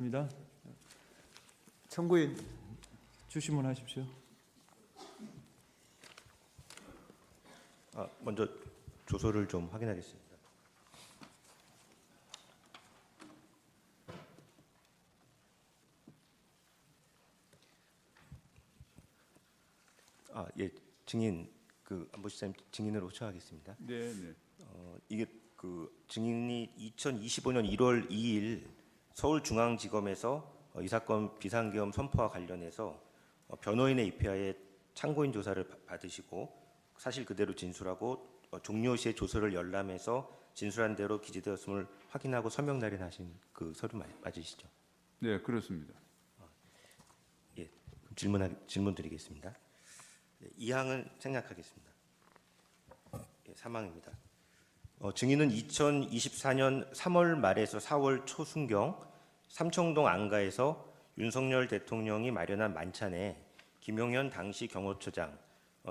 입니다. 청구인 주시문하십시오. 먼저 조서를 좀 확인하겠습니다. 예, 증인 안보실장님 증인으로 호청하겠습니다. 네, 네. 이게 증인이 2025년 1월 2일 서울중앙지검에서 이 사건 비상계엄 선포와 관련해서 변호인의 입회하에 참고인 조사를 받으시고 사실 그대로 진술하고 종료 시에 조서를 열람해서 진술한 대로 기재되었음을 확인하고 서명 날인하신 그 서류 맞으시죠? 네, 그렇습니다. 예, 질문 드리겠습니다. 이 항은 생략하겠습니다. 예, 사망입니다. 증인은 2024년 3월 말에서 4월 초순경 삼청동 안가에서 윤석열 대통령이 마련한 만찬에 김용현 당시 경호처장,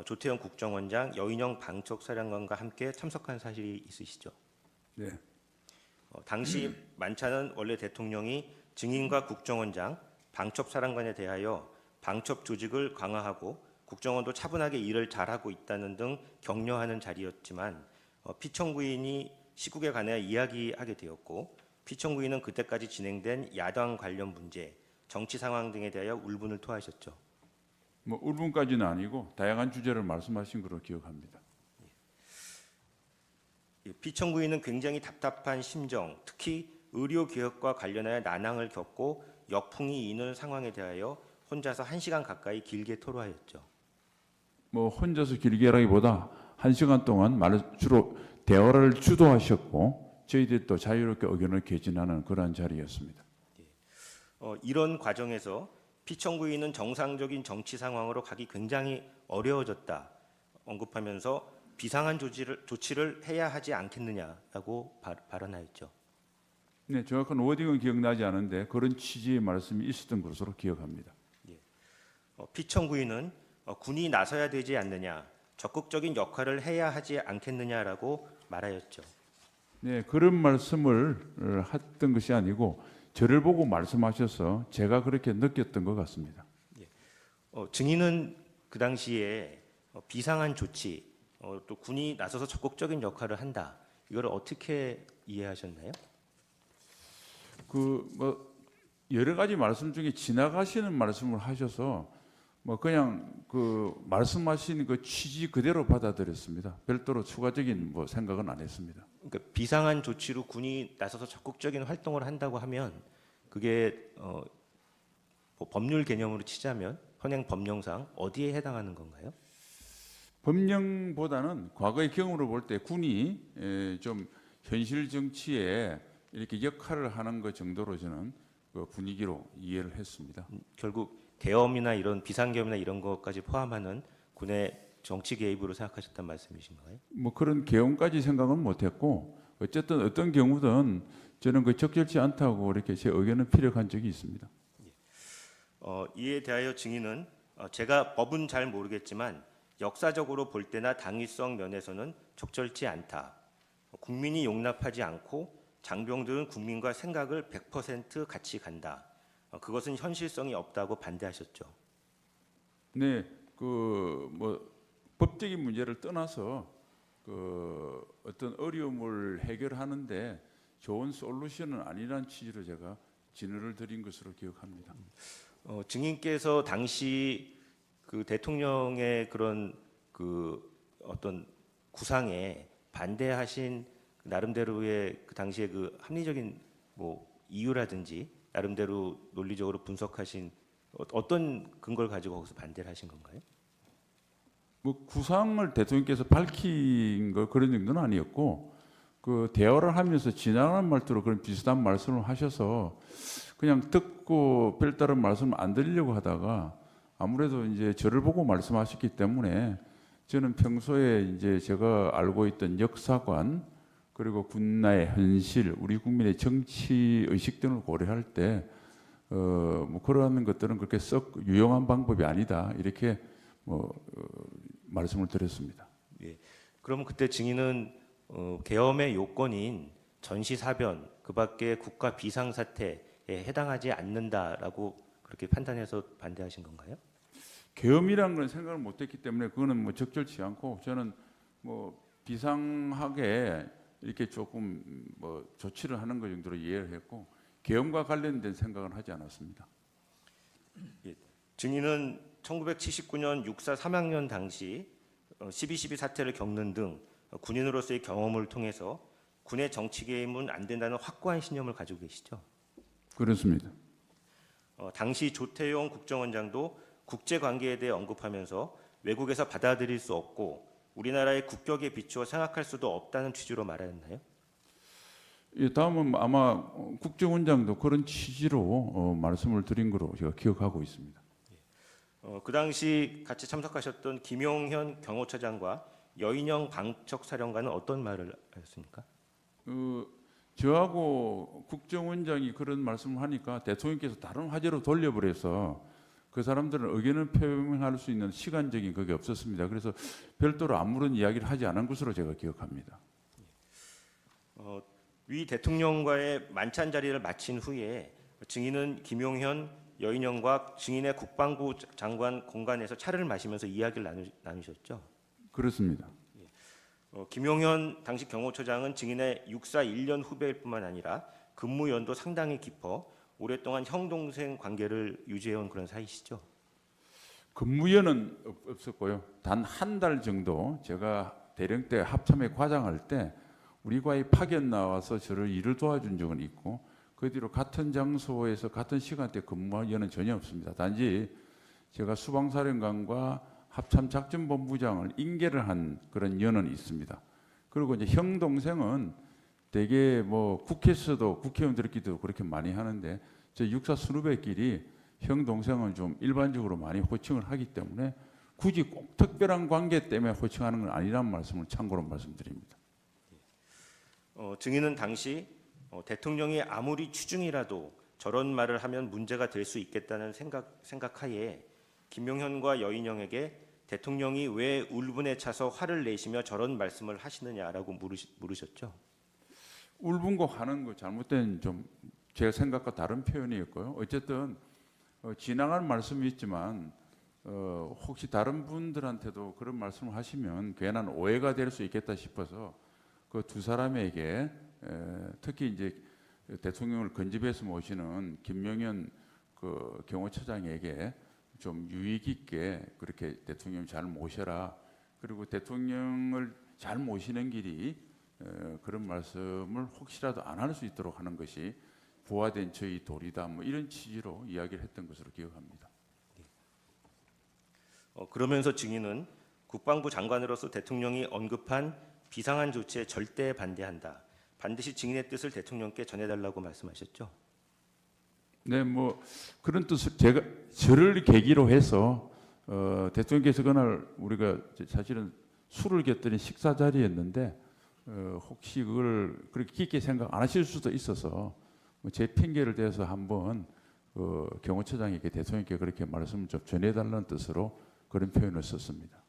조태현 국정원장, 여인영 방첩사령관과 함께 참석한 사실이 있으시죠? 네, 당시 만찬은 원래 대통령이 증인과 국정원장, 방첩사령관에 대하여 방첩 조직을 강화하고 국정원도 차분하게 일을 잘하고 있다는 등 격려하는 자리였지만 피청구인이 시국에 관하여 이야기하게 되었고 피청구인은 그때까지 진행된 야당 관련 문제, 정치 상황 등에 대하여 울분을 토하셨죠. 뭐 울분까지는 아니고 다양한 주제를 말씀하신 것으로 기억합니다. 피청구인은 굉장히 답답한 심정, 특히 의료 개혁과 관련하여 난항을 겪고 역풍이 이는 상황에 대하여 혼자서 1시간 가까이 길게 토로하였죠. 뭐 혼자서 길게라기보다 1시간 동안 주로 대화를 주도하셨고 저희들이 또 자유롭게 의견을 개진하는 그러한 자리였습니다. 이런 과정에서 피청구인은 정상적인 정치 상황으로 가기 굉장히 어려워졌다 언급하면서 비상한 조치를 해야 하지 않겠느냐라고 발언하였죠. 네, 정확한 워딩은 기억나지 않은데 그런 취지의 말씀이 있었던 것으로 기억합니다. 피청구인은 군이 나서야 되지 않느냐, 적극적인 역할을 해야 하지 않겠느냐라고 말하였죠. 네, 그런 말씀을 했던 것이 아니고 저를 보고 말씀하셔서 제가 그렇게 느꼈던 것 같습니다. 증인은 그 당시에 비상한 조치, 또 군이 나서서 적극적인 역할을 한다. 이걸 어떻게 이해하셨나요? 뭐 여러 가지 말씀 중에 지나가시는 말씀을 하셔서 뭐 그냥 말씀하신 그 취지 그대로 받아들였습니다. 별도로 추가적인 뭐 생각은 안 했습니다. 그러니까 비상한 조치로 군이 나서서 적극적인 활동을 한다고 하면 그게 뭐 법률 개념으로 치자면 현행 법령상 어디에 해당하는 건가요? 법령보다는 과거의 경험으로 볼 때 군이 좀 현실 정치에 이렇게 역할을 하는 것 정도로 저는 그 분위기로 이해를 했습니다. 결국 계엄이나 이런 비상계엄이나 이런 것까지 포함하는 군의 정치 개입으로 생각하셨단 말씀이신가요? 뭐 그런 계엄까지 생각은 못했고 어쨌든 어떤 경우든 저는 그 적절치 않다고 이렇게 제 의견을 피력한 적이 있습니다. 이에 대하여 증인은 제가 법은 잘 모르겠지만 역사적으로 볼 때나 당위성 면에서는 적절치 않다. 국민이 용납하지 않고 장병들은 국민과 생각을 100% 같이 간다. 그것은 현실성이 없다고 반대하셨죠. 네, 뭐 법적인 문제를 떠나서 어떤 어려움을 해결하는데 좋은 솔루션은 아니란 취지로 제가 진술을 드린 것으로 기억합니다. 증인께서 당시 그 대통령의 그런 어떤 구상에 반대하신 나름대로의 그 당시에 그 합리적인 뭐 이유라든지 나름대로 논리적으로 분석하신 어떤 근거를 가지고 거기서 반대를 하신 건가요? 뭐 구상을 대통령께서 밝힌 그런 정도는 아니었고 그 대화를 하면서 지나가는 말투로 그런 비슷한 말씀을 하셔서 그냥 듣고 별다른 말씀을 안 드리려고 하다가 아무래도 이제 저를 보고 말씀하셨기 때문에 저는 평소에 이제 제가 알고 있던 역사관 그리고 군나의 현실, 우리 국민의 정치 의식 등을 고려할 때 뭐 그러한 것들은 그렇게 썩 유용한 방법이 아니다 이렇게 말씀을 드렸습니다. 예. 그럼 그때 증인은 계엄의 요건인 전시사변, 그밖에 국가 비상사태 해당하지 않는다라고 그렇게 판단해서 반대하신 건가요? 계엄이라는 건 생각을 못했기 때문에 그거는 뭐 적절치 않고 저는 뭐 비상하게 이렇게 조금 뭐 조치를 하는 것 정도로 이해를 했고 계엄과 관련된 생각은 하지 않았습니다. 증인은 1979년 육사 3학년 당시 12.12 사태를 겪는 등 군인으로서의 경험을 통해서 군의 정치 개입은 안 된다는 확고한 신념을 가지고 계시죠. 그렇습니다. 당시 조태용 국정원장도 국제 관계에 대해 언급하면서 외국에서 받아들일 수 없고 우리나라의 국격에 비추어 생각할 수도 없다는 취지로 말하였나요? 예, 다음은 아마 국정원장도 그런 취지로 말씀을 드린 거로 제가 기억하고 있습니다. 그 당시 같이 참석하셨던 김용현 경호처장과 여인영 방척사령관은 어떤 말을 하셨습니까? 저하고 국정원장이 그런 말씀을 하니까 대통령께서 다른 화제로 돌려버려서 그 사람들은 의견을 표명할 수 있는 시간적인 그게 없었습니다. 그래서 별도로 아무런 이야기를 하지 않은 것으로 제가 기억합니다. 위 대통령과의 만찬 자리를 마친 후에 증인은 김용현, 여인영과 증인의 국방부 장관 공간에서 차를 마시면서 이야기를 나누셨죠. 그렇습니다. 김용현 당시 경호처장은 증인의 육사 1년 후배일 뿐만 아니라 근무 연도 상당히 깊어 오랫동안 형 동생 관계를 유지해온 그런 사이시죠. 근무연은 없었고요. 단 한 달 정도 제가 대령 때 합참에 과장할 때 우리 과에 파견 나와서 저를 일을 도와준 적은 있고 그 뒤로 같은 장소에서 같은 시간대 근무한 연은 전혀 없습니다. 단지 제가 수방사령관과 합참작전본부장을 인계를 한 그런 연은 있습니다. 그리고 이제 형 동생은 대개 뭐 국회에서도 국회의원들끼리도 그렇게 많이 하는데 저 육사 선후배끼리 형 동생은 좀 일반적으로 많이 호칭을 하기 때문에 굳이 꼭 특별한 관계 때문에 호칭하는 건 아니란 말씀을 참고로 말씀드립니다. 증인은 당시 대통령이 아무리 추중이라도 저런 말을 하면 문제가 될 수 있겠다는 생각하에 김용현과 여인영에게 대통령이 왜 울분에 차서 화를 내시며 저런 말씀을 하시느냐라고 물으셨죠. 울분고 하는 거 잘못된 좀 제 생각과 다른 표현이었고요. 어쨌든 지나간 말씀이 있지만 혹시 다른 분들한테도 그런 말씀을 하시면 괜한 오해가 될 수 있겠다 싶어서 그 두 사람에게 특히 이제 대통령을 근접해서 모시는 김명현 그 경호처장에게 좀 유익 있게 그렇게 대통령 잘 모셔라. 그리고 대통령을 잘 모시는 길이 그런 말씀을 혹시라도 안 할 수 있도록 하는 것이 부화된 저희 도리다. 뭐 이런 취지로 이야기를 했던 것으로 기억합니다. 그러면서 증인은 국방부 장관으로서 대통령이 언급한 비상한 조치에 절대 반대한다. 반드시 증인의 뜻을 대통령께 전해달라고 말씀하셨죠. 네, 뭐 그런 뜻을 제가 저를 계기로 해서 대통령께서 그날 우리가 사실은 술을 곁들인 식사 자리였는데 혹시 그걸 그렇게 깊게 생각 안 하실 수도 있어서 제 핑계를 대서 한번 경호처장에게 대통령께 그렇게 말씀을 좀 전해달라는 뜻으로 그런 표현을 썼습니다.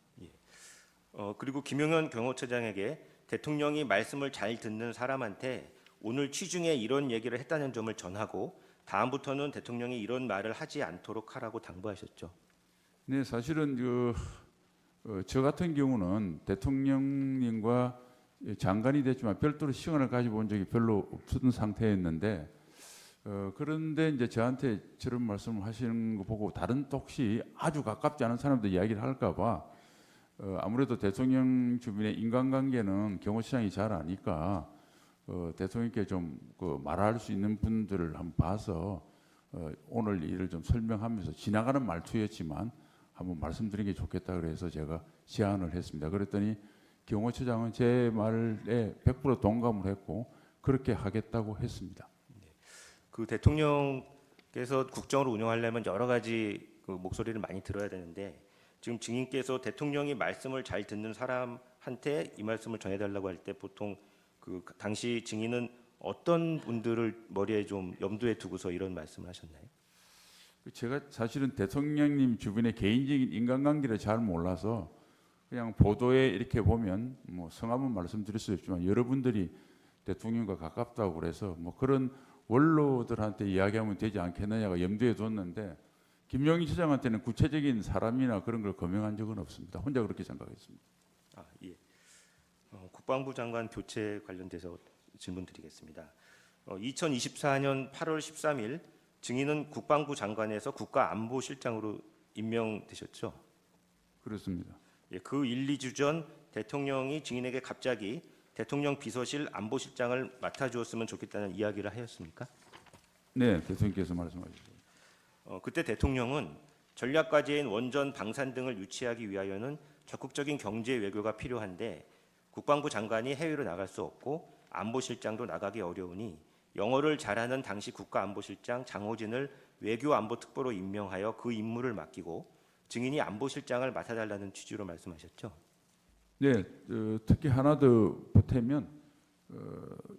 그리고 김용현 경호처장에게 대통령이 말씀을 잘 듣는 사람한테 오늘 취중에 이런 얘기를 했다는 점을 전하고 다음부터는 대통령이 이런 말을 하지 않도록 하라고 당부하셨죠. 네, 사실은 저 같은 경우는 대통령님과 장관이 됐지만 별도로 시간을 가지고 온 적이 별로 없던 상태였는데 그런데 이제 저한테 저런 말씀을 하시는 거 보고 다른 또 혹시 아주 가깝지 않은 사람들 이야기를 할까봐 아무래도 대통령 주변의 인간관계는 경호처장이 잘 아니까 대통령께 좀 말할 수 있는 분들을 한번 봐서 오늘 일을 좀 설명하면서 지나가는 말투였지만 한번 말씀드리는 게 좋겠다 그래서 제가 제안을 했습니다. 그랬더니 경호처장은 제 말에 100% 동감을 했고 그렇게 하겠다고 했습니다. 그 대통령께서 국정을 운영하려면 여러 가지 그 목소리를 많이 들어야 되는데 지금 증인께서 대통령이 말씀을 잘 듣는 사람한테 이 말씀을 전해달라고 할 때 보통 그 당시 증인은 어떤 분들을 머리에 좀 염두에 두고서 이런 말씀을 하셨나요? 제가 사실은 대통령님 주변의 개인적인 인간관계를 잘 몰라서 그냥 보도에 이렇게 보면 뭐 성함은 말씀드릴 수 없지만 여러분들이 대통령과 가깝다고 그래서 뭐 그런 원로들한테 이야기하면 되지 않겠느냐가 염두에 뒀는데 김영희 시장한테는 구체적인 사람이나 그런 걸 거명한 적은 없습니다. 혼자 그렇게 생각했습니다. 예. 국방부 장관 교체 관련돼서 질문드리겠습니다. 2024년 8월 13일 증인은 국방부 장관에서 국가안보실장으로 임명되셨죠? 그렇습니다. 예, 그 1, 2주 전 대통령이 증인에게 갑자기 대통령 비서실 안보실장을 맡아주었으면 좋겠다는 이야기를 하였습니까? 네, 대통령께서 말씀하셨죠. 그때 대통령은 전략과제인 원전 방산 등을 유치하기 위하여는 적극적인 경제 외교가 필요한데 국방부 장관이 해외로 나갈 수 없고 안보실장도 나가기 어려우니 영어를 잘하는 당시 국가안보실장 장호진을 외교안보특보로 임명하여 그 임무를 맡기고 증인이 안보실장을 맡아달라는 취지로 말씀하셨죠. 네, 특히 하나 더 보태면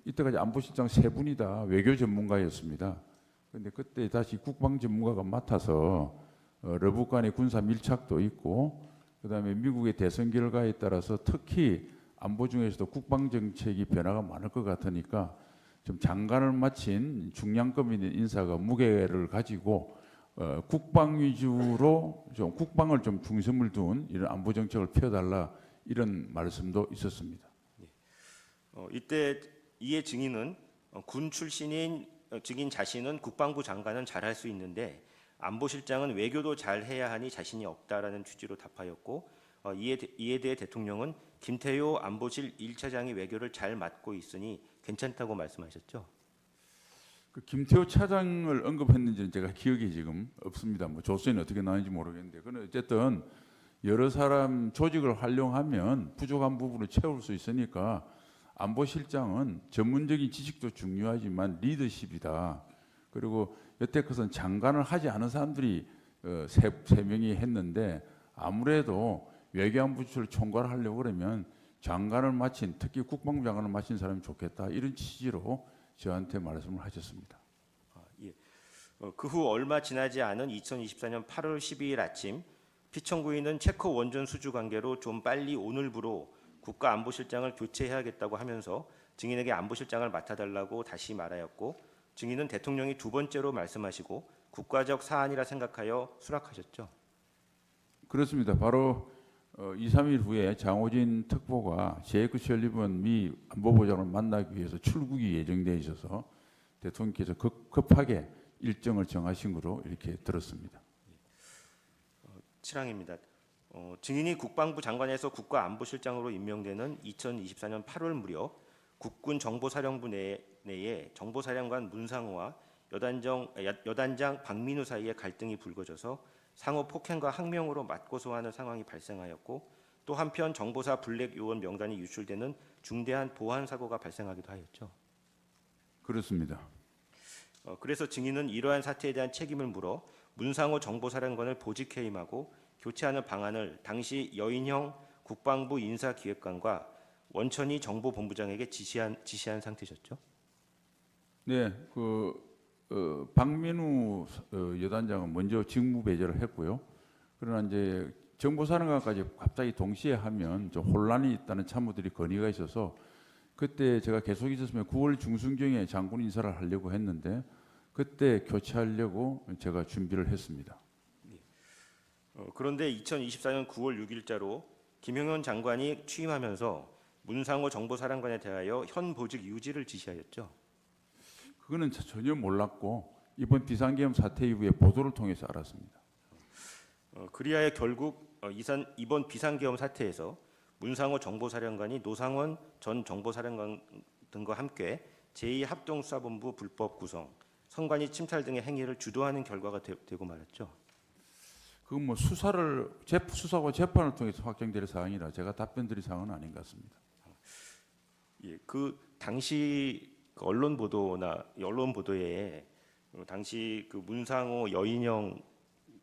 이때까지 안보실장 세 분이 다 외교 전문가였습니다. 그런데 그때 다시 국방 전문가가 맡아서 러북 간의 군사 밀착도 있고 그다음에 미국의 대선 결과에 따라서 특히 안보 중에서도 국방 정책이 변화가 많을 것 같으니까 좀 장관을 마친 중량급 있는 인사가 무게를 가지고 국방 위주로 좀 국방을 좀 중심을 둔 이런 안보 정책을 펴달라 이런 말씀도 있었습니다. 이때 이에 증인은 군 출신인 증인 자신은 국방부 장관은 잘할 수 있는데 안보실장은 외교도 잘 해야 하니 자신이 없다라는 취지로 답하였고 이에 대해 대통령은 김태효 안보실 1차장이 외교를 잘 맡고 있으니 괜찮다고 말씀하셨죠. 그 김태호 차장을 언급했는지는 제가 기억이 지금 없습니다. 뭐 조서는 어떻게 나왔는지 모르겠는데, 그는 어쨌든 여러 사람 조직을 활용하면 부족한 부분을 채울 수 있으니까 안보실장은 전문적인 지식도 중요하지만 리더십이다. 그리고 여태껏은 장관을 하지 않은 사람들이 세 명이 했는데 아무래도 외교안보실을 총괄하려고 그러면 장관을 마친 특히 국방부 장관을 마친 사람이 좋겠다 이런 취지로 저한테 말씀을 하셨습니다. 예. 그 후 얼마 지나지 않은 2024년 8월 12일 아침 피청구인은 체코 원전 수주 관계로 좀 빨리 오늘부로 국가안보실장을 교체해야겠다고 하면서 증인에게 안보실장을 맡아달라고 다시 말하였고 증인은 대통령이 두 번째로 말씀하시고 국가적 사안이라 생각하여 수락하셨죠. 그렇습니다. 바로 2, 3일 후에 장호진 특보가 제이크 셜리번 미 안보보장을 만나기 위해서 출국이 예정되어 있어서 대통령께서 급하게 일정을 정하신 것으로 이렇게 들었습니다. 7항입니다. 증인이 국방부 장관에서 국가안보실장으로 임명되는 2024년 8월 무렵 국군 정보사령부 내에 정보사령관 문상호와 여단장 박민우 사이에 갈등이 불거져서 상호 폭행과 항명으로 맞고소하는 상황이 발생하였고 또 한편 정보사 블랙 요원 명단이 유출되는 중대한 보안 사고가 발생하기도 하였죠. 그렇습니다. 그래서 증인은 이러한 사태에 대한 책임을 물어 문상호 정보사령관을 보직 해임하고 교체하는 방안을 당시 여인형 국방부 인사기획관과 원천희 정보본부장에게 지시한 상태셨죠? 네, 박민우 여단장은 먼저 직무 배제를 했고요. 그러나 이제 정보사령관까지 갑자기 동시에 하면 좀 혼란이 있다는 참모들이 건의가 있어서 그때 제가 계속 있었으면 9월 중순경에 장군 인사를 하려고 했는데 그때 교체하려고 제가 준비를 했습니다. 그런데 2024년 9월 6일자로 김용현 장관이 취임하면서 문상호 정보사령관에 대하여 현 보직 유지를 지시하였죠. 그거는 전혀 몰랐고 이번 비상계엄 사태 이후에 보도를 통해서 알았습니다. 그리하여 결국 이번 비상계엄 사태에서 문상호 정보사령관이 노상원 전 정보사령관 등과 함께 제2합동수사본부 불법 구성, 선관위 침탈 등의 행위를 주도하는 결과가 되고 말았죠. 그건 뭐 수사와 재판을 통해서 확정될 사항이라 제가 답변드릴 사항은 아닌 것 같습니다. 예, 그 당시 언론 보도에 당시 그 문상호 여인형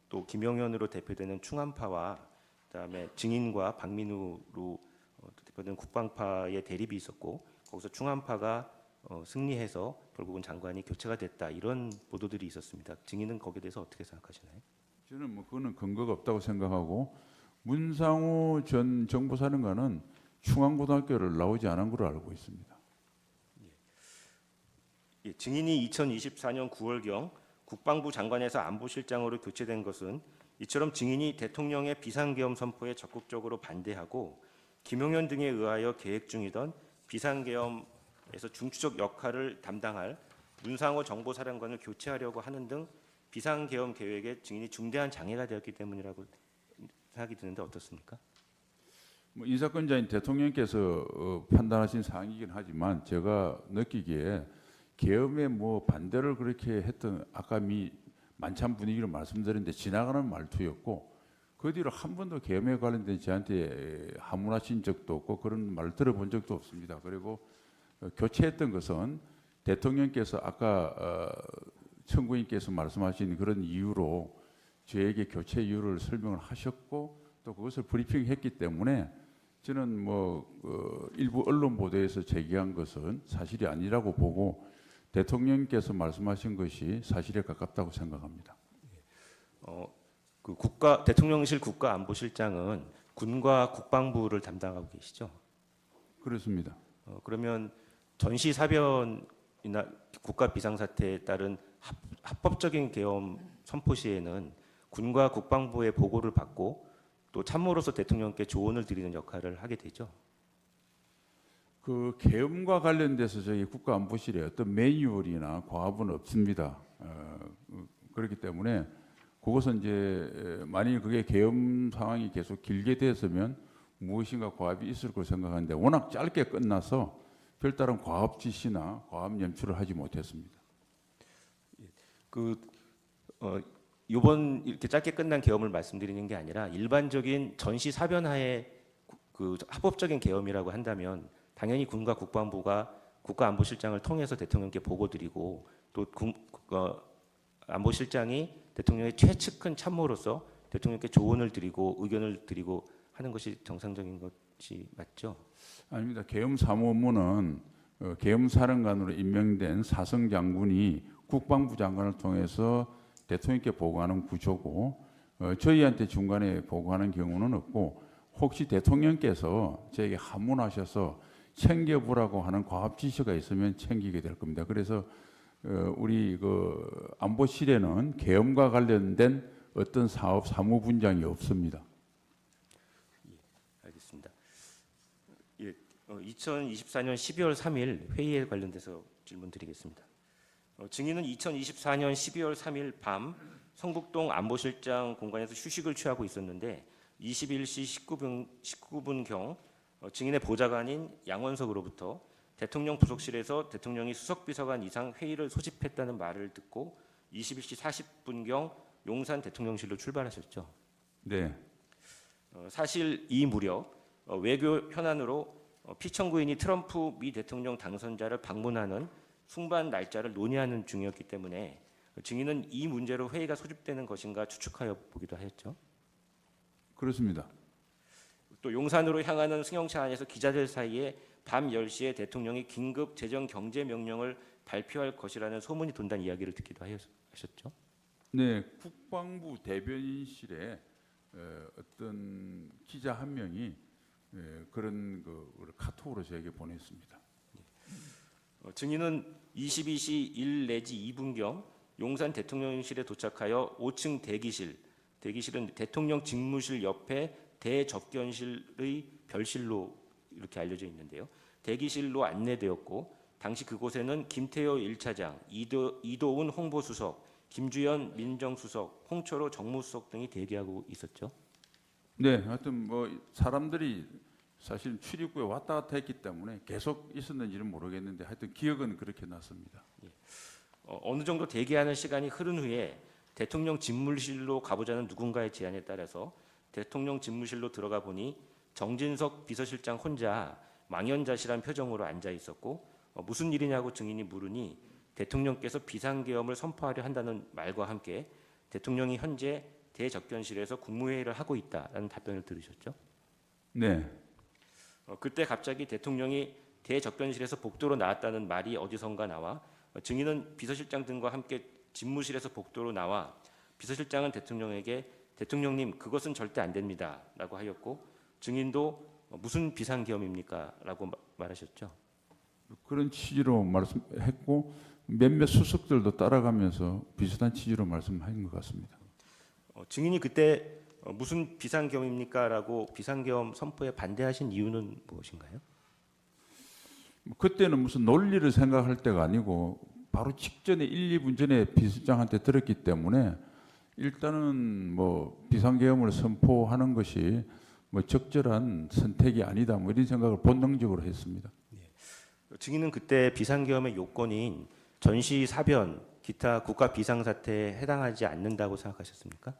또 김영현으로 대표되는 충암파와 그다음에 증인과 박민우로 대표되는 국방파의 대립이 있었고 거기서 충암파가 승리해서 결국은 장관이 교체가 됐다 이런 보도들이 있었습니다. 증인은 거기에 대해서 어떻게 생각하시나요? 저는 뭐 그거는 근거가 없다고 생각하고 문상호 전 정보사령관은 충암고등학교를 나오지 않은 걸로 알고 있습니다. 예, 증인이 2024년 9월경 국방부 장관에서 안보실장으로 교체된 것은 이처럼 증인이 대통령의 비상계엄 선포에 적극적으로 반대하고 김용현 등에 의하여 계획 중이던 비상계엄에서 중추적 역할을 담당할 문상호 정보사령관을 교체하려고 하는 등 비상계엄 계획에 증인이 중대한 장애가 되었기 때문이라고 생각이 드는데 어떻습니까? 뭐 인사권자인 대통령께서 판단하신 사항이긴 하지만 제가 느끼기에 계엄에 뭐 반대를 그렇게 했던 아까 만찬 분위기를 말씀드렸는데 지나가는 말투였고 그 뒤로 한 번도 계엄에 관련된 저한테 하문하신 적도 없고 그런 말 들어본 적도 없습니다. 그리고 교체했던 것은 대통령께서 아까 청구인께서 말씀하신 그런 이유로 저에게 교체 이유를 설명을 하셨고 또 그것을 브리핑했기 때문에 저는 일부 언론 보도에서 제기한 것은 사실이 아니라고 보고 대통령께서 말씀하신 것이 사실에 가깝다고 생각합니다. 그 대통령실 국가안보실장은 군과 국방부를 담당하고 계시죠? 그렇습니다. 그러면 전시 사변이나 국가 비상사태에 따른 합법적인 계엄 선포 시에는 군과 국방부의 보고를 받고 또 참모로서 대통령께 조언을 드리는 역할을 하게 되죠. 그 계엄과 관련돼서 저희 국가안보실에 어떤 매뉴얼이나 과업은 없습니다. 그렇기 때문에 그것은 이제 만일 그게 계엄 상황이 계속 길게 됐으면 무엇인가 과업이 있을 걸 생각하는데 워낙 짧게 끝나서 별다른 과업 지시나 과업 연출을 하지 못했습니다. 이번 이렇게 짧게 끝난 계엄을 말씀드리는 게 아니라 일반적인 전시 사변하에 그 합법적인 계엄이라고 한다면 당연히 군과 국방부가 국가안보실장을 통해서 대통령께 보고드리고 또 안보실장이 대통령의 최측근 참모로서 대통령께 조언을 드리고 의견을 드리고 하는 것이 정상적인 것이 맞죠? 아닙니다. 계엄 사무업무는 계엄사령관으로 임명된 사성 장군이 국방부 장관을 통해서 대통령께 보고하는 구조고 저희한테 중간에 보고하는 경우는 없고 혹시 대통령께서 저에게 하문하셔서 챙겨보라고 하는 과업 지시가 있으면 챙기게 될 겁니다. 그래서 우리 안보실에는 계엄과 관련된 어떤 사업 사무 분장이 없습니다. 알겠습니다. 2024년 12월 3일 회의에 관련돼서 질문드리겠습니다. 증인은 2024년 12월 3일 밤 성북동 안보실장 공간에서 휴식을 취하고 있었는데 21시 19분경 증인의 보좌관인 양원석으로부터 대통령 부속실에서 대통령이 수석비서관 이상 회의를 소집했다는 말을 듣고 21시 40분경 용산 대통령실로 출발하셨죠. 네. 사실 이 무렵 외교 현안으로 피청구인이 트럼프 미 대통령 당선자를 방문하는 승반 날짜를 논의하는 중이었기 때문에 증인은 이 문제로 회의가 소집되는 것인가 추측하여 보기도 하였죠. 그렇습니다. 또 용산으로 향하는 승용차 안에서 기자들 사이에 밤 10시에 대통령이 긴급 재정 경제 명령을 발표할 것이라는 소문이 돈다는 이야기를 듣기도 하셨죠. 네, 국방부 대변인실에 어떤 기자 한 명이 그런 카톡으로 저에게 보냈습니다. 증인은 22시 1 내지 2분경 용산 대통령실에 도착하여 5층 대기실은 대통령 직무실 옆에 대접견실의 별실로 이렇게 알려져 있는데요. 대기실로 안내되었고 당시 그곳에는 김태효 1차장, 이도운 홍보수석, 김주연 민정수석, 홍철호 정무수석 등이 대기하고 있었죠. 네, 하여튼 사람들이 사실 출입구에 왔다 갔다 했기 때문에 계속 있었는지는 모르겠는데 하여튼 기억은 그렇게 났습니다. 어느 정도 대기하는 시간이 흐른 후에 대통령 집무실로 가보자는 누군가의 제안에 따라서 대통령 집무실로 들어가 보니 정진석 비서실장 혼자 망연자실한 표정으로 앉아 있었고 무슨 일이냐고 증인이 물으니 대통령께서 비상계엄을 선포하려 한다는 말과 함께 대통령이 현재 대접견실에서 국무회의를 하고 있다라는 답변을 들으셨죠? 네. 그때 갑자기 대통령이 대접견실에서 복도로 나왔다는 말이 어디선가 나와 증인은 비서실장 등과 함께 집무실에서 복도로 나와 비서실장은 대통령에게 대통령님 그것은 절대 안 됩니다 라고 하였고 증인도 무슨 비상계엄입니까 라고 말하셨죠. 그런 취지로 말씀했고 몇몇 수석들도 따라가면서 비슷한 취지로 말씀하신 것 같습니다. 증인이 그때 무슨 비상계엄입니까라고 비상계엄 선포에 반대하신 이유는 무엇인가요? 그때는 무슨 논리를 생각할 때가 아니고 바로 직전에 1, 2분 전에 비서장한테 들었기 때문에 일단은 뭐 비상계엄을 선포하는 것이 뭐 적절한 선택이 아니다 뭐 이런 생각을 본능적으로 했습니다. 증인은 그때 비상계엄의 요건인 전시 사변, 기타 국가 비상사태에 해당하지 않는다고 생각하셨습니까?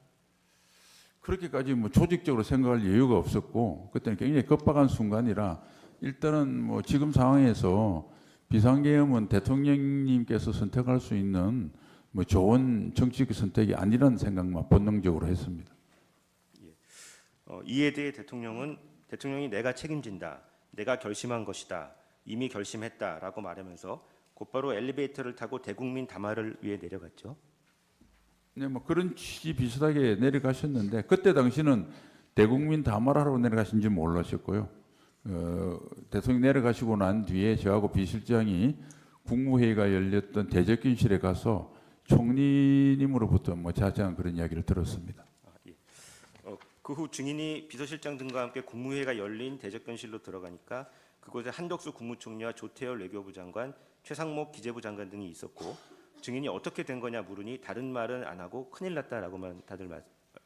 그렇게까지 뭐 조직적으로 생각할 여유가 없었고 그때는 굉장히 급박한 순간이라 일단은 뭐 지금 상황에서 비상계엄은 대통령님께서 선택할 수 있는 뭐 좋은 정치적 선택이 아니라는 생각만 본능적으로 했습니다. 이에 대해 대통령이 내가 책임진다, 내가 결심한 것이다, 이미 결심했다라고 말하면서 곧바로 엘리베이터를 타고 대국민 담화를 위해 내려갔죠. 네, 뭐 그런 취지 비슷하게 내려가셨는데 그때 당시는 대국민 담화를 하러 내려가신지 몰랐었고요. 대통령 내려가시고 난 뒤에 저하고 비실장이 국무회의가 열렸던 대접견실에 가서 총리님으로부터 뭐 자세한 그런 이야기를 들었습니다. 그 후 증인이 비서실장 등과 함께 국무회의가 열린 대접견실로 들어가니까 그곳에 한덕수 국무총리와 조태열 외교부 장관, 최상목 기재부 장관 등이 있었고 증인이 어떻게 된 거냐 물으니 다른 말은 안 하고 큰일 났다라고만 다들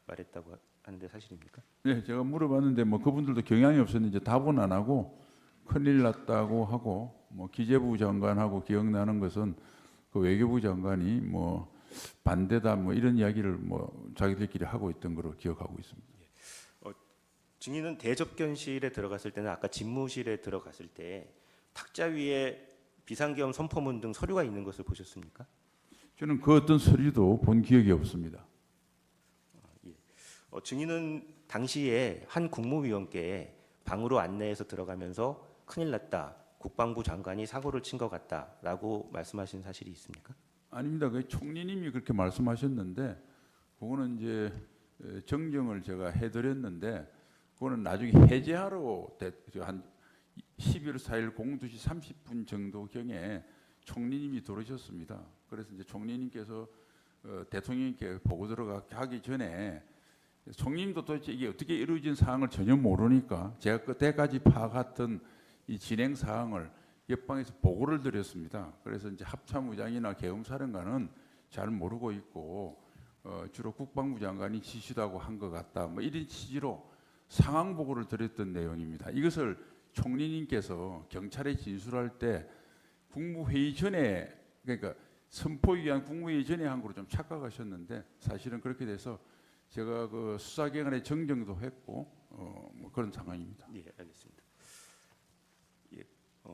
말했다고 하는데 사실입니까? 네, 제가 물어봤는데 뭐 그분들도 경향이 없었는데 답은 안 하고 큰일 났다고 하고 뭐 기재부 장관하고 기억나는 것은 그 외교부 장관이 뭐 반대다 뭐 이런 이야기를 뭐 자기들끼리 하고 있던 걸로 기억하고 있습니다. 증인은 대접견실에 들어갔을 때는 아까 집무실에 들어갔을 때 탁자 위에 비상계엄 선포문 등 서류가 있는 것을 보셨습니까? 저는 그 어떤 서류도 본 기억이 없습니다. 증인은 당시에 한 국무위원께 방으로 안내해서 들어가면서 큰일 났다, 국방부 장관이 사고를 친 것 같다라고 말씀하신 사실이 있습니까? 아닙니다. 그 총리님이 그렇게 말씀하셨는데 그거는 이제 정정을 제가 해드렸는데 그거는 나중에 해제하러 한 12월 4일 02시 30분 정도경에 총리님이 들어오셨습니다. 그래서 이제 총리님께서 대통령님께 보고 들어가기 전에 총리님도 도대체 이게 어떻게 이루어진 사항을 전혀 모르니까 제가 그때까지 파악했던 이 진행 사항을 옆방에서 보고를 드렸습니다. 그래서 이제 합참의장이나 계엄사령관은 잘 모르고 있고 주로 국방부 장관이 지시하고 한 것 같다. 뭐 이런 취지로 상황 보고를 드렸던 내용입니다. 이것을 총리님께서 경찰에 진술할 때 국무회의 전에 그러니까 선포 위한 국무회의 전에 한 거로 좀 착각하셨는데 사실은 그렇게 돼서 제가 그 수사기관에 정정도 했고 뭐 그런 상황입니다. 네, 알겠습니다.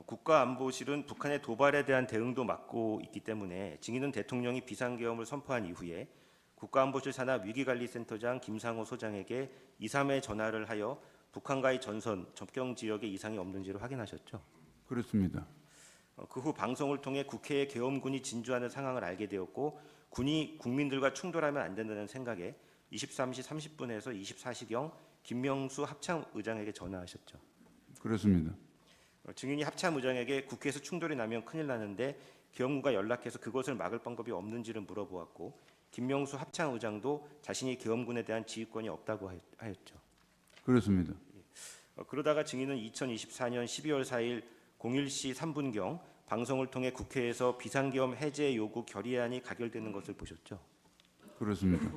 국가안보실은 북한의 도발에 대한 대응도 맡고 있기 때문에 증인은 대통령이 비상계엄을 선포한 이후에 국가안보실 산하 위기관리센터장 김상호 소장에게 2, 3회 전화를 하여 북한과의 전선, 접경 지역에 이상이 없는지를 확인하셨죠? 그렇습니다. 그 후 방송을 통해 국회에 계엄군이 진주하는 상황을 알게 되었고 군이 국민들과 충돌하면 안 된다는 생각에 23시 30분에서 24시경 김명수 합참의장에게 전화하셨죠? 그렇습니다. 증인이 합참의장에게 국회에서 충돌이 나면 큰일 나는데 계엄군과 연락해서 그것을 막을 방법이 없는지를 물어보았고 김명수 합참의장도 자신이 계엄군에 대한 지휘권이 없다고 하였죠. 그렇습니다. 그러다가 증인은 2024년 12월 4일 01시 3분경 방송을 통해 국회에서 비상계엄 해제 요구 결의안이 가결되는 것을 보셨죠. 그렇습니다.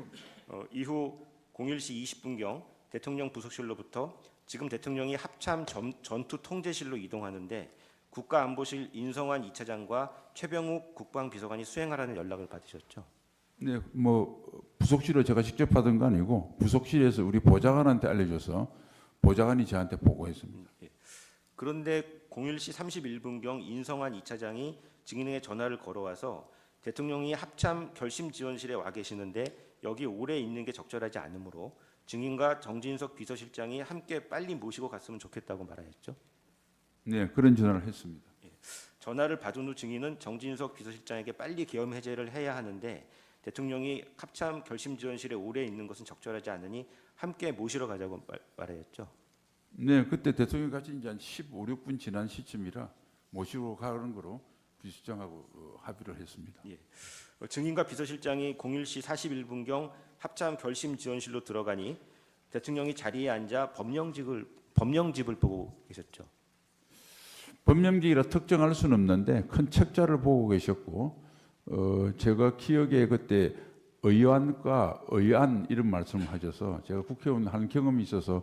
이후 01시 20분경 대통령 부속실로부터 지금 대통령이 합참 전투 통제실로 이동하는데 국가안보실 인성환 2차장과 최병욱 국방비서관이 수행하라는 연락을 받으셨죠. 네, 뭐 부속실로 제가 직접 받은 거 아니고 부속실에서 우리 보좌관한테 알려줘서 보좌관이 저한테 보고했습니다. 그런데 01시 31분경 인성환 2차장이 증인에게 전화를 걸어와서 대통령이 합참 결심지원실에 와 계시는데 여기 오래 있는 게 적절하지 않으므로 증인과 정진석 비서실장이 함께 빨리 모시고 갔으면 좋겠다고 말하였죠. 네, 그런 전화를 했습니다. 전화를 받은 후 증인은 정진석 비서실장에게 빨리 계엄 해제를 해야 하는데 대통령이 합참 결심지원실에 오래 있는 것은 적절하지 않으니 함께 모시러 가자고 말하였죠. 네, 그때 대통령 같이 이제 한 15, 16분 지난 시점이라 모시러 가는 거로 비서실장하고 합의를 했습니다. 예. 증인과 비서실장이 01시 41분경 합참 결심 지원실로 들어가니 대통령이 자리에 앉아 법령집을 보고 계셨죠. 법령직이라 특정할 수는 없는데 큰 책자를 보고 계셨고 제가 기억에 그때 의안과 의안 이런 말씀을 하셔서 제가 국회의원 하는 경험이 있어서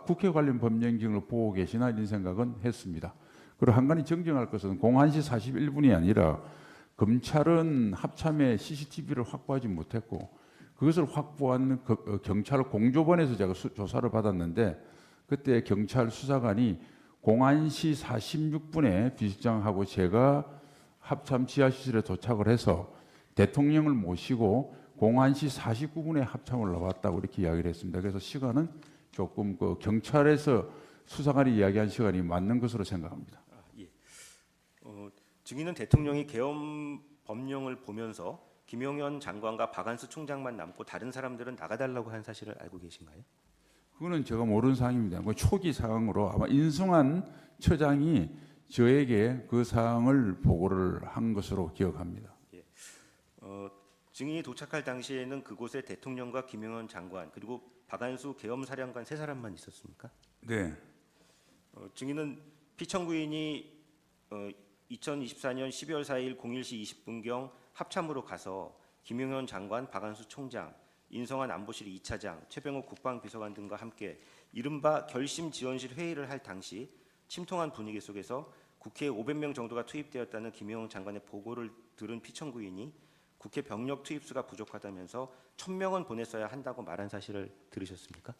국회 관련 법령직을 보고 계시나 이런 생각은 했습니다. 그리고 한 가지 정정할 것은 01시 41분이 아니라 검찰은 합참에 CCTV를 확보하지 못했고 그것을 확보한 경찰 공조본에서 제가 조사를 받았는데 그때 경찰 수사관이 01시 46분에 비서실장하고 제가 합참 지하실에 도착을 해서 대통령을 모시고 01시 49분에 합참을 나왔다고 이렇게 이야기를 했습니다. 그래서 시간은 조금 그 경찰에서 수사관이 이야기한 시간이 맞는 것으로 생각합니다. 예. 증인은 대통령이 계엄 법령을 보면서 김용현 장관과 박안수 총장만 남고 다른 사람들은 나가달라고 한 사실을 알고 계신가요? 그거는 제가 모르는 사항입니다. 그 초기 사항으로 아마 인승환 처장이 저에게 그 사항을 보고를 한 것으로 기억합니다. 예. 증인이 도착할 당시에는 그곳에 대통령과 김용현 장관 그리고 박안수 계엄사령관 세 사람만 있었습니까? 네. 증인은 피청구인이 2024년 12월 4일 01시 20분경 합참으로 가서 김용현 장관, 박안수 총장, 인성환 안보실 2차장, 최병욱 국방비서관 등과 함께 이른바 결심 지원실 회의를 할 당시 침통한 분위기 속에서 국회에 500명 정도가 투입되었다는 김용현 장관의 보고를 들은 피청구인이 국회 병력 투입수가 부족하다면서 1000명은 보냈어야 한다고 말한 사실을 들으셨습니까?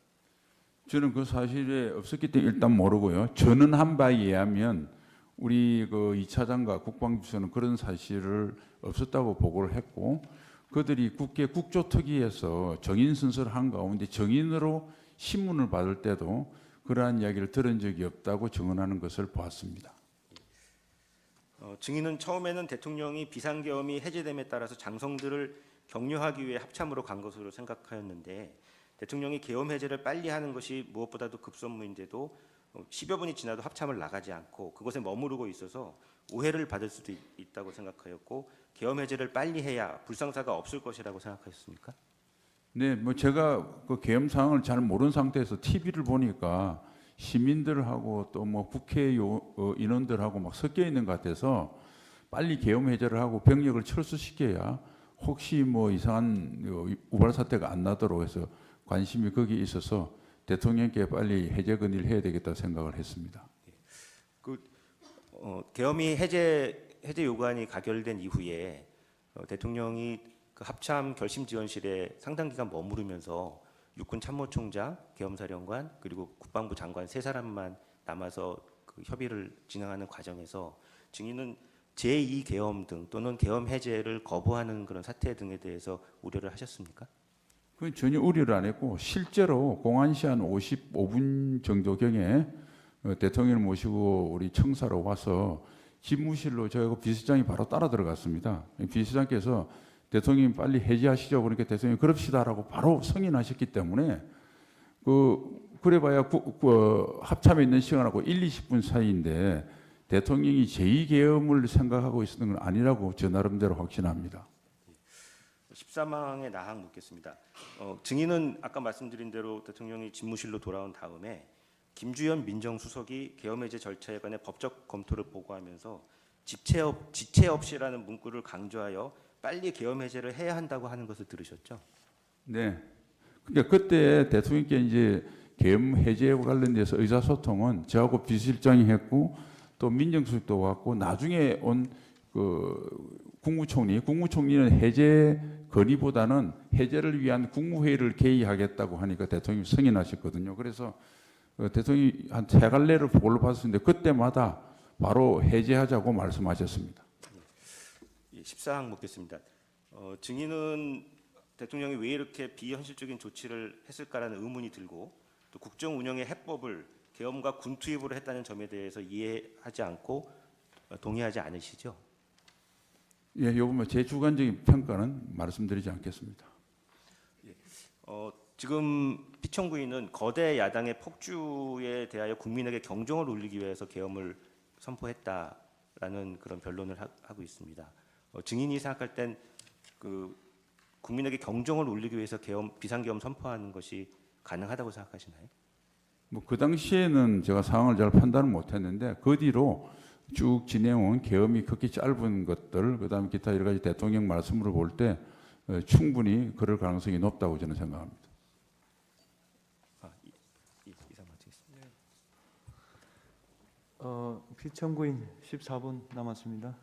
저는 그 사실에 없었기 때문에 일단 모르고요. 저는 한 바에 의하면 우리 그 2차장과 국방비서는 그런 사실을 없었다고 보고를 했고 그들이 국회 국조특위에서 정인 순서를 한 가운데 정인으로 신문을 받을 때도 그러한 이야기를 들은 적이 없다고 증언하는 것을 보았습니다. 증인은 처음에는 대통령이 비상계엄이 해제됨에 따라서 장성들을 격려하기 위해 합참으로 간 것으로 생각하였는데 대통령이 계엄 해제를 빨리 하는 것이 무엇보다도 급선무인데도 10여 분이 지나도 합참을 나가지 않고 그곳에 머무르고 있어서 오해를 받을 수도 있다고 생각하였고 계엄 해제를 빨리 해야 불상사가 없을 것이라고 생각하셨습니까? 네, 뭐 제가 그 계엄 상황을 잘 모르는 상태에서 TV를 보니까 시민들하고 또 뭐 국회 인원들하고 막 섞여 있는 것 같아서 빨리 계엄 해제를 하고 병력을 철수시켜야 혹시 뭐 이상한 우발 사태가 안 나도록 해서 관심이 거기에 있어서 대통령께 빨리 해제 건의를 해야 되겠다 생각을 했습니다. 계엄이 해제 요구안이 가결된 이후에 대통령이 그 합참 결심지원실에 상당 기간 머무르면서 육군 참모총장, 계엄사령관 그리고 국방부 장관 세 사람만 남아서 그 협의를 진행하는 과정에서 증인은 제2 계엄 등 또는 계엄 해제를 거부하는 그런 사태 등에 대해서 우려를 하셨습니까? 그건 전혀 우려를 안 했고 실제로 공안시 한 55분 정도경에 대통령을 모시고 우리 청사로 와서 집무실로 저하고 비서장이 바로 따라 들어갔습니다. 비서장께서 대통령이 빨리 해제하시죠. 그러니까 대통령이 그럽시다라고 바로 승인하셨기 때문에 그래봐야 합참에 있는 시간하고 1, 20분 사이인데 대통령이 제2계엄을 생각하고 있었던 건 아니라고 저 나름대로 확신합니다. 13항의 나항 묻겠습니다. 증인은 아까 말씀드린 대로 대통령이 집무실로 돌아온 다음에 김주현 민정수석이 계엄해제 절차에 관해 법적 검토를 보고하면서 지체 없이라는 문구를 강조하여 빨리 계엄해제를 해야 한다고 하는 것을 들으셨죠? 네. 그러니까 그때 대통령께 이제 계엄 해제와 관련돼서 의사소통은 저하고 비서실장이 했고 또 민정수석도 왔고 나중에 온 그 국무총리는 해제 건의보다는 해제를 위한 국무회의를 개의하겠다고 하니까 대통령이 승인하셨거든요. 그래서 대통령이 한 세 갈래를 보고를 받았는데 그때마다 바로 해제하자고 말씀하셨습니다. 14항 묻겠습니다. 증인은 대통령이 왜 이렇게 비현실적인 조치를 했을까라는 의문이 들고 또 국정 운영의 해법을 계엄과 군 투입으로 했다는 점에 대해서 이해하지 않고 동의하지 않으시죠? 예, 요번 제 주관적인 평가는 말씀드리지 않겠습니다. 지금 피청구인은 거대 야당의 폭주에 대하여 국민에게 경종을 울리기 위해서 계엄을 선포했다 라는 그런 변론을 하고 있습니다. 증인이 생각할 땐 그 국민에게 경종을 울리기 위해서 비상계엄 선포하는 것이 가능하다고 생각하시나요? 뭐 그 당시에는 제가 상황을 잘 판단을 못했는데 그 뒤로 쭉 진행온 계엄이 극히 짧은 것들, 그다음에 기타 여러 가지 대통령 말씀으로 볼 때 충분히 그럴 가능성이 높다고 저는 생각합니다. 이상 마치겠습니다. 피청구인 14분 남았습니다.